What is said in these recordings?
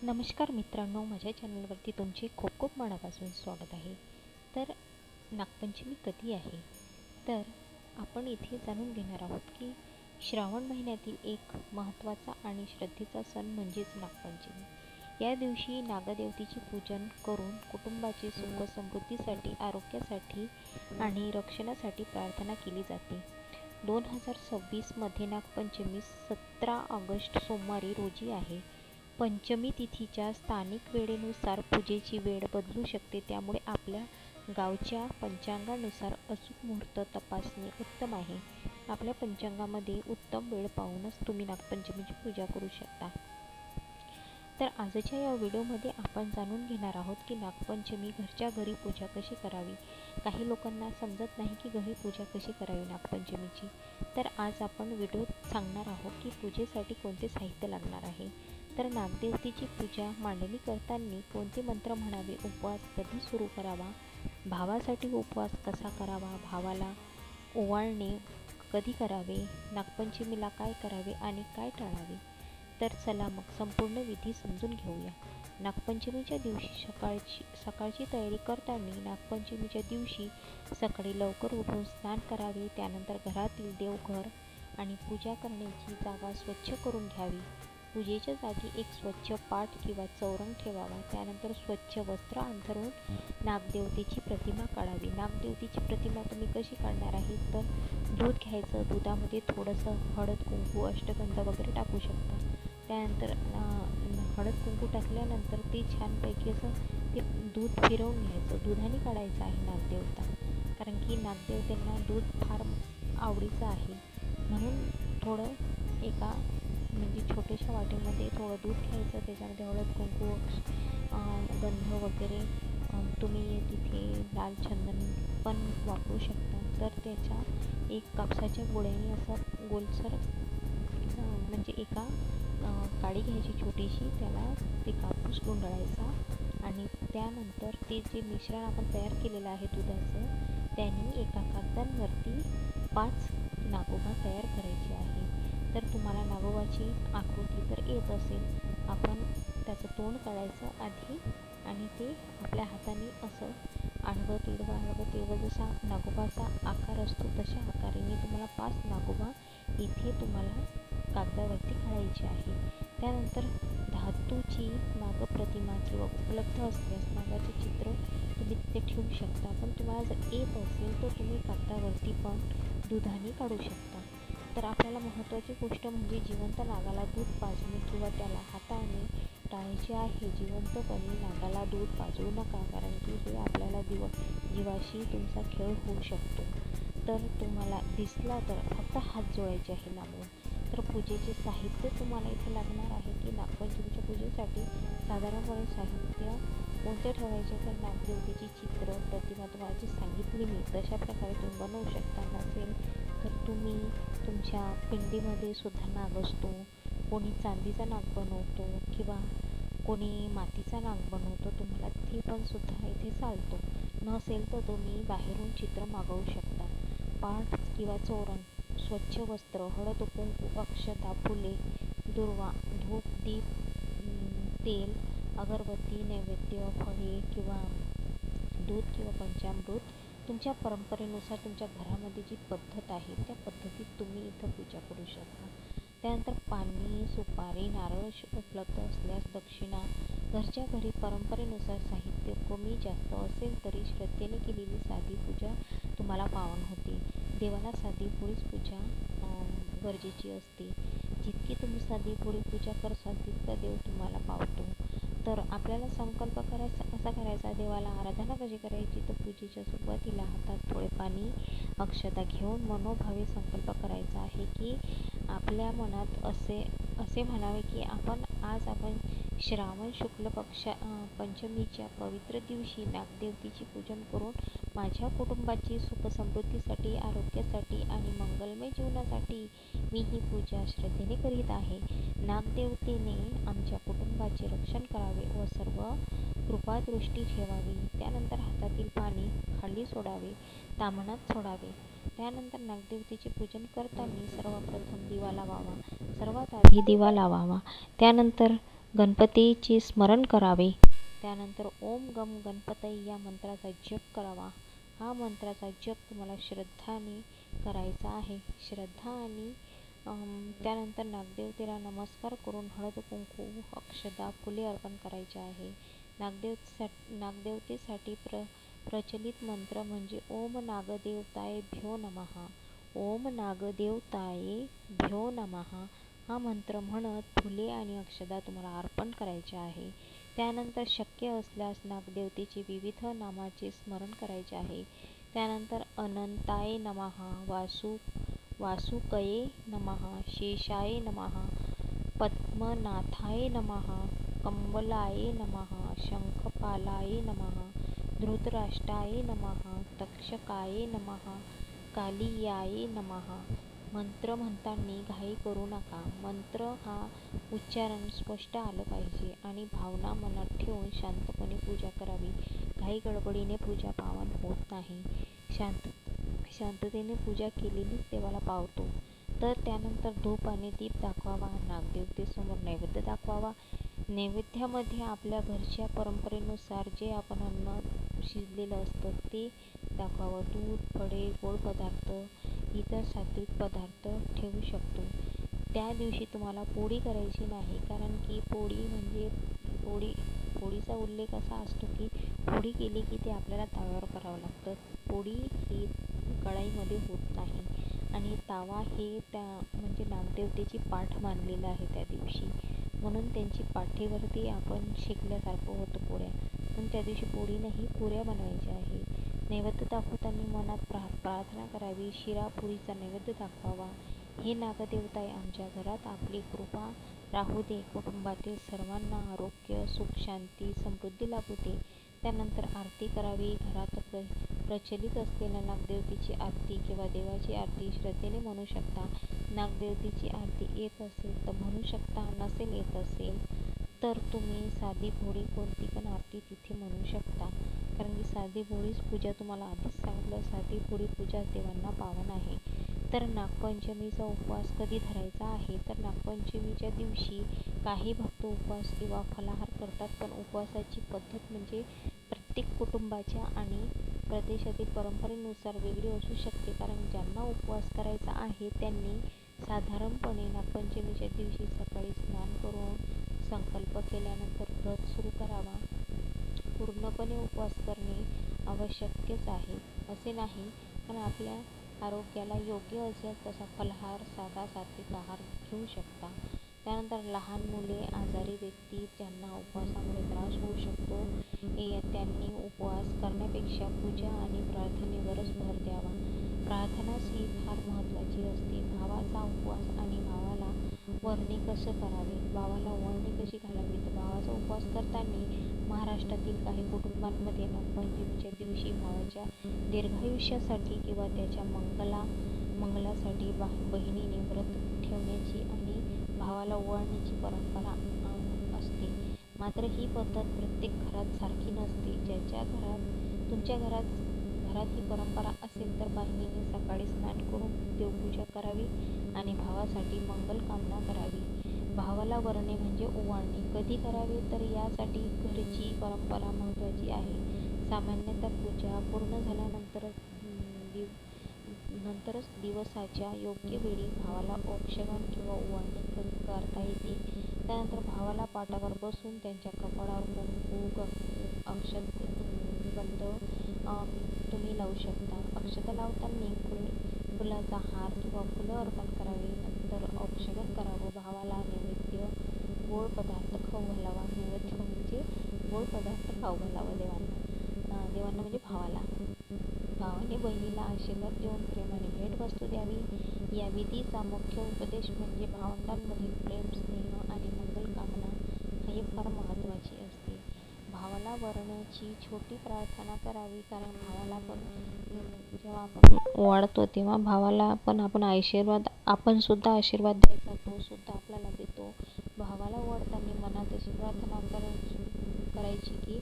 नमस्कार मित्रांनो, माझ्या चॅनलवरती तुमचे खूप खूप मनापासून स्वागत आहे. तर नागपंचमी कधी आहे? तर आपण इथे जाणून घेणार आहोत की श्रावण महिन्यातील एक महत्त्वाचा आणि श्रद्धेचा सण म्हणजेच नागपंचमी. या दिवशी नागदेवतेचे पूजन करून कुटुंबाची सुख समृद्धीसाठी, आरोग्यासाठी आणि रक्षणासाठी प्रार्थना केली जाते. 2026 नागपंचमी 17 ऑगस्ट सोमवारी रोजी आहे. पंचमी तिथीच्या स्थानिक वेळेनुसार पूजेची वेळ बदलू शकते, त्यामुळे आपल्या गावच्या पंचांगानुसार अचूक मुहूर्त तपासणे उत्तम आहे. आपल्या पंचांगामध्ये उत्तम वेळ पाहूनच तुम्ही नागपंचमीची पूजा करू शकता. तर आजच्या या व्हिडिओमध्ये आपण जाणून घेणार आहोत की नागपंचमी घरच्या घरी पूजा कशी करावी. काही लोकांना समजत नाही की घरी पूजा कशी करावी नागपंचमीची. तर आज आपण व्हिडिओत सांगणार आहोत की पूजेसाठी कोणते साहित्य लागणार आहे. तर नागदेवतेची पूजा मांडणी करताना कोणते मंत्र म्हणावे, उपवास कधी सुरू करावा, भावासाठी उपवास कसा करावा, भावाला ओवाळणे कधी करावे, नागपंचमीला काय करावे आणि काय टाळावे. तर चला मग संपूर्ण विधी समजून घेऊया. नागपंचमीच्या दिवशी सकाळची तयारी करताना नागपंचमीच्या दिवशी सकाळी लवकर उठून स्नान करावे. त्यानंतर घरातील देवघर आणि पूजा करण्याची जागा स्वच्छ करून घ्यावी. पूजेच्या जागी एक स्वच्छ पाट किंवा चौरंग ठेवावा. त्यानंतर स्वच्छ वस्त्र अंथरून नागदेवतेची प्रतिमा काढावी. नागदेवतेची प्रतिमा तुम्ही कशी काढणार आहे, तर दूध घ्यायचं, दुधामध्ये थोडंसं हळद, कुंकू, अष्टगंध वगैरे टाकू शकता. त्यानंतर हळद कुंकू टाकल्यानंतर ते छानपैकी असं ते दूध फिरवून घ्यायचं. दुधाने काढायचं आहे नागदेवता, कारण की नागदेवतेंना दूध फार आवडीचं आहे. म्हणून थोडं एका म्हणजे छोट्याशा वाटीमध्ये थोडं दूध घ्यायचं, त्याच्यामध्ये हळद कुंकू, गंध वगैरे, तुम्ही तिथे लाल चंदन पण वापरू शकता. तर त्याच्या एक कापसाच्या गोळ्याने असं गोलसर म्हणजे एका काडी घ्यायची छोटीशी, त्याला ते कापूस गुंडाळायचा आणि त्यानंतर ते जे मिश्रण आपण तयार केलेलं आहे दुधाचं, त्याने एका कागदांवरती 5 नागोबा तयार करायचे आहे. तर तुम्हाला नागोबाची आकृती तर येत असेल. आपण त्याचं तोंड काढायचं आधी आणि ते आपल्या हाताने असं आडवं तिडवं जसा नागोबाचा आकार असतो तशा आकाराने तुम्हाला 5 नागोबा इथे तुम्हाला कागदावरती काढायचे आहे. त्यानंतर धातूची नागप्रतिमा किंवा उपलब्ध असल्यास नागाचे चित्र तुम्ही तिथे ठेवू शकता. पण तुम्हाला जर येत असेल तर तुम्ही कागदावरती पण दुधाने काढू शकता. तर आपल्याला महत्त्वाची गोष्ट म्हणजे जिवंत नागाला दूध पाजणे किंवा त्याला हाताने टाळायचे आहे. जिवंतपणे नागाला दूध पाजवू नका, कारण की हे आपल्याला जीवाशी तुमचा खेळ होऊ शकतो. तर तुम्हाला दिसला तर फक्त हात जोडायचे आहे लांबून. तर पूजेचे साहित्य तुम्हाला इथे लागणार आहे की नागपंचमीच्या पूजेसाठी साधारणपणे साहित्य कोणते ठेवायचे, तर नागदेवतेची चित्र प्रतिमा तुम्हाला जी सांगितली मी तशा प्रकारे तुम्ही बनवू शकता. नसेल तर तुम्ही तुमच्या पिंडीमध्ये सुद्धा नाग असतो. कोणी चांदीचा नाग बनवतो किंवा कोणी मातीचा नाग बनवतो. तुम्हाला ते पण सुद्धा इथे चालतो. नसेल तर तुम्ही बाहेरून चित्र मागवू शकता. पाट किंवा चौरंग, स्वच्छ वस्त्र, हळद कुंकू, अक्षता, फुले, दुर्वा, धूप, दीप, तेल, अगरबत्ती, नैवेद्य, फळे किंवा दूध किंवा पंचामृत, तुमच्या परंपरेनुसार तुमच्या घरामध्ये जी पद्धत आहे त्या पद्धतीत तुम्ही इथं पूजा करू शकता. त्यानंतर पाणी, सुपारी, नारळ उपलब्ध असल्यास दक्षिणा. घरच्या घरी परंपरेनुसार साहित्य कमी जास्त असेल तरी श्रद्धेने केलेली साधी पूजा तुम्हाला पावन होते. देवाला साधी भोळीच पूजा गरजेची असते. जितकी तुम्ही साधी भोळी पूजा करसाल तितका देव तुम्हाला पावतो. तर आपल्याला संकल्प कसा करायचा, देवाला आराधना कशी करायची, तर पूजेच्या सुरुवातीला हातात थोडे पाणी, अक्षता घेऊन मनोभावे संकल्प करायचा आहे की आपल्या मनात असे म्हणावे की आपण श्रावण शुक्ल पंचमीच्या पवित्र दिवशी नागदेवतेची पूजन करून माझ्या कुटुंबाची सुख समृद्धीसाठी, आरोग्यासाठी आणि मंगलमय जीवनासाठी मी ही पूजा श्रद्धेने करीत आहे. नागदेवतेने आमच्या कुटुंबाचे रक्षण करावे व सर्व कृपादृष्टी ठेवावी. त्यानंतर हातातील पाणी खाली सोडावे, ताम्हणात सोडावे. त्यानंतर नागदेवतेचे पूजन करताना सर्वप्रथम दिवा लावावा. सर्वात आधी दिवा लावावा. त्यानंतर गणपतीचे स्मरण करावे. त्यानंतर ओम गम गणपतये या मंत्राचा जप करावा. हा मंत्राचा जप तुम्हाला श्रद्धाने करायचा आहे. श्रद्धा आणि त्यानंतर नागदेवतेला नमस्कार करून हळद कुंकू अक्षदा फुले अर्पण करायचे आहे. नागदेवतेसाठी प्रचलित मंत्र म्हणजे ओम नागदेवताय भ्यो नमः. ओम नागदेवताये भ्यो नमः हा मंत्र म्हणत फुले आणि अक्षदा तुम्हाला अर्पण करायचे आहे. त्यानंतर शक्य असल्यास नागदेवतेचे विविध नामाचे स्मरण करायचे आहे. त्यानंतर अनंताय नमः, वासुकये नमः, शेषाय नमः, पद्मनाथाय नमः, कंबलाय नमः, शंखपालाय नमः, धृतराष्ट्राय नमः, तक्षकाय नमः, कालियाय नमः. मंत्र म्हणताना घाई करू नका. मंत्र हा उच्चारण स्पष्ट आलं पाहिजे आणि भावना मनात ठेवून शांतपणे पूजा करावी. घाई गडबडीने पूजा पावन होत नाही. शांततेने पूजा केलेलीच देवाला पावतो. तर त्यानंतर धूप आणि दीप दाखवावा. नागदेवतेसमोर नैवेद्य दाखवावा. नैवेद्यामध्ये आपल्या घरच्या परंपरेनुसार जे आपण अन्न शिजलेलं असतं ते दाखवावं. दूध, फळे, गोड पदार्थ, इतर सात्विक पदार्थ ठेवू शकतो. त्या दिवशी तुम्हाला पोळी करायची नाही, कारण की पोळी म्हणजे पोळीचा उल्लेख असा असतो की पोळी केली की ते आपल्याला तव्यावर करावं लागतं. पोळी ही कढईमध्ये होत नाही आणि तावा हे म्हणजे नागदेवतेची पाठ मानलेलं आहे त्या दिवशी, म्हणून त्यांची पाठीवरती आपण शेकल्यासारखं होतं पोळ्या. पण त्या दिवशी पोळी नाही, पुऱ्या बनवायच्या आहे. नैवेद्य दाखवताना मनात प्रार्थना करावी. शिरापुरीचा नैवेद्य दाखवावा. हे नागदेवताय, आमच्या घरात आपली कृपा राहू दे. कुटुंबातील सर्वांना आरोग्य, सुख, शांती, समृद्धी लाभू दे. त्यानंतर आरती करावी. घरात प्रचलित असलेल्या नागदेवतेची आरती किंवा देवाची आरती श्रद्धेने म्हणू शकता. नागदेवतेची आरती येत असेल तर म्हणू शकता, नसेल येत असेल तर तुम्ही साधी भोळी कोणती पण आरती तिथे म्हणू शकता. कारण की साधी भोळीच पूजा, तुम्हाला आधीच सांगितलं, साधी भोळी पूजा देवांना पावन आहे. तर नागपंचमीचा उपवास कधी धरायचा आहे? तर नागपंचमीच्या दिवशी काही भक्त उपवास किंवा फलाहार करतात, पण उपवासाची पद्धत म्हणजे प्रत्येक कुटुंबाच्या आणि प्रदेशातील परंपरेनुसार वेगळी असू शकते. कारण ज्यांना उपवास करायचा आहे त्यांनी साधारणपणे नागपंचमीच्या दिवशी सकाळी स्नान करून संकल्प केल्यानंतर व्रत सुरू करावा. पूर्णपणे उपवास करणे आवश्यकच आहे असे नाही, पण आपल्या आरोग्याला योग्य असेल तसा फलाहार, साधा सात्विक आहार घेऊ शकता. त्यानंतर लहान मुले, आजारी व्यक्ती ज्यांना उपवासामुळे त्रास होऊ शकतो त्यांनी उपवास करण्यापेक्षा पूजा आणि प्रार्थनेवरच भर द्यावा. प्रार्थनाच ही फार महत्त्वाची असते. भावाचा उपवास आणि भावाला वरणी कसं करावे, भावाला ओवाळणी कशी घालावी? तर भावाचा उपवास करताना महाराष्ट्रातील काही कुटुंबांमध्ये नागपंचमीच्या दिवशी भावाच्या दीर्घायुष्यासाठी किंवा त्याच्या मंगलासाठी बहिणीने व्रत ठेवण्याची आणि भावाला ओवाळण्याची परंपरा असते. मात्र ही पद्धत प्रत्येक घरात सारखी नसते. तुमच्या घरात ही परंपरा असेल तर बहिणीने सकाळी स्नान करून देवपूजा करावी आणि भावासाठी मंगल कामना करावी. भावाला वरणे म्हणजे ओवाळणे कधी करावे? तर यासाठी घरची परंपरा महत्त्वाची आहे. सामान्यतः पूजा पूर्ण झाल्यानंतरच दिवसाच्या योग्य वेळी भावाला औक्षण किंवा ओवाळणी करता येते. त्यानंतर भावाला पाटावर बसून त्यांच्या कपाळावर कुंकू, अक्षतगंध तुम्ही लावू शकता. अक्षता लावताना फुलाचा हार किंवा फुलं अर्पण करावी. नंतर औक्षण करावं. भावाला नैवेद्य गोड पदार्थ खाऊ घालावा. नैवेद्य म्हणजे गोड पदार्थ खाऊ घालावा देवांना म्हणजे भावाला. भावाने बहिणीला आशीर्वाद देऊन प्रेमाने भेटवस्तू द्यावी. या विधीचा मुख्य उपदेश म्हणजे भावंडांमधील प्रेम, स्नेह आणि मंगल कामना ही फार महत्त्वाची असते. भावाला वरण्याची छोटी प्रार्थना करावी, कारण भावाला पण जेव्हा आपण ओवाळतो तेव्हा भावाला पण आपण सुद्धा आशीर्वाद द्यायचा, तो सुद्धा आपल्याला देतो. भावाला ओवाळताना मनात अशी प्रार्थना करायची की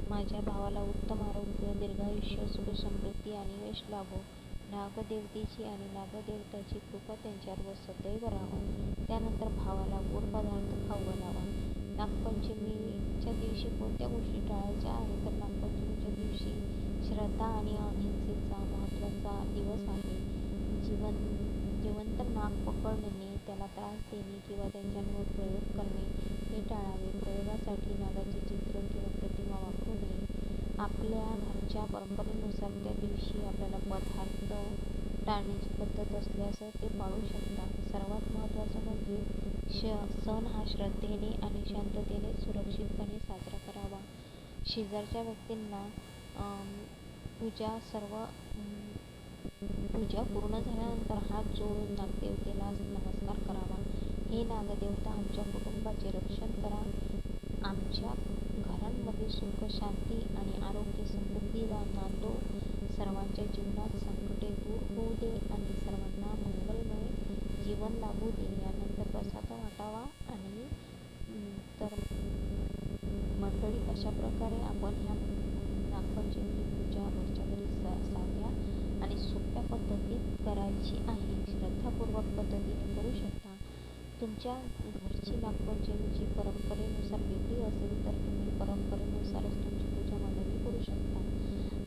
माझ्या भावाला उत्तम आरोग्य, दीर्घायुष्य, सुख, समृद्धी आणि यश लाभो. नागदेवतेची आणि नागदेवताची कृपा त्यांच्यावर सदैव राहो. त्यानंतर भावाला गोड पदार्थ खाऊ घालावा. नागपंचमीच्या दिवशी कोणत्या गोष्टी टाळायच्या आहेत तर नागपंचमीच्या दिवशी श्रद्धा आणि अहिंसेचा महत्त्वाचा दिवस आहे. जिवंत नाग पकडणे, त्याला त्रास देणे किंवा त्यांच्यावर प्रयोग करणे हे टाळावे. प्रयोगासाठी नागाचे चित्र किंवा प्रतिमा वापरू नये. आपल्या घरच्या परंपरेनुसार त्या दिवशी आपल्याला पदार्थ टाळण्याची पद्धत असल्यास ते पाळू शकता. सर्वात महत्त्वाचं म्हणजे सण हा श्रद्धेने आणि शांततेने सुरक्षितपणे साजरा करावा. शेजारच्या व्यक्तींना पूजा पूर्ण झाल्यानंतर हात जोडून नागदेवतेला नमस्कार करावा. हे नागदेवता, आमच्या कुटुंबाचे रक्षण करा, आमच्या घरांमध्ये सुख, शांती आणि आरोग्य समृद्धीला नांदो, सर्वांच्या जीवनात संकटे दूर होऊ दे आणि सर्वांना मंगलमय जीवन लाभू दे. यानंतर प्रसाद वाटावा. आणि तर मंडळी, अशा प्रकारे आपण ह्या नागपंचमीची पूजा घरच्या घरी साध्या आणि सोप्या पद्धतीत करायची आहे. श्रद्धापूर्वक पद्धतीने करू शकता. तुमच्या घरची नागपंचमीची परंपरेनुसार वेगळी असेल तर तुम्ही परंपरेनुसारच तुमची पूजा मांडणी करू शकता.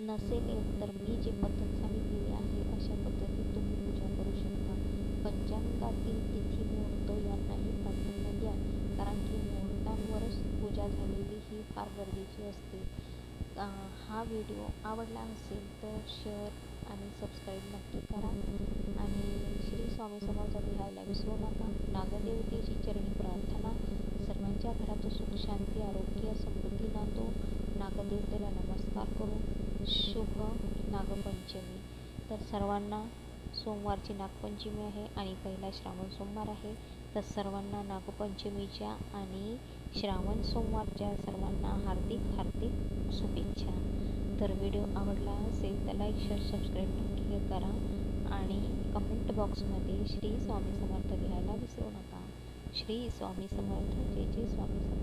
नसेल तर मी जे पद्धत सांगितलेली आहे अशा पद्धतीत तुम्ही पूजा करू शकता. पंचांगातील तिथी मुहूर्त यांनाही प्राधान्य द्या, कारण की मुहूर्तांवरच पूजा झालेली ही फार गरजेची असते. हा व्हिडिओ आवडला असेल तर शेअर आणि सबस्क्राईब नक्की करा आणि श्री स्वामी समर्थ लिहायला विसरू नका. नागदेवतेची चरणी प्रार्थना. सर्वांच्या घरात सुख, शांती, आरोग्य, समृद्धी नांदो. नागदेवतेला नमस्कार करू. शुभ नागपंचमी. तर सर्वांना सोमवारची नागपंचमी आहे आणि पहिला श्रावण सोमवार आहे. तर सर्वांना नागपंचमीच्या आणि श्रावण सोमवारच्या सर्वांना हार्दिक शुभेच्छा. तर व्हिडिओ आवडला असेल तर लाईक, शेअर, सबस्क्राईब नक्की करा आणि कमेंट बॉक्समध्ये श्री स्वामी समर्थ लिहायला विसरू नका. श्री स्वामी समर्थ. जय जय स्वामी समर्थ.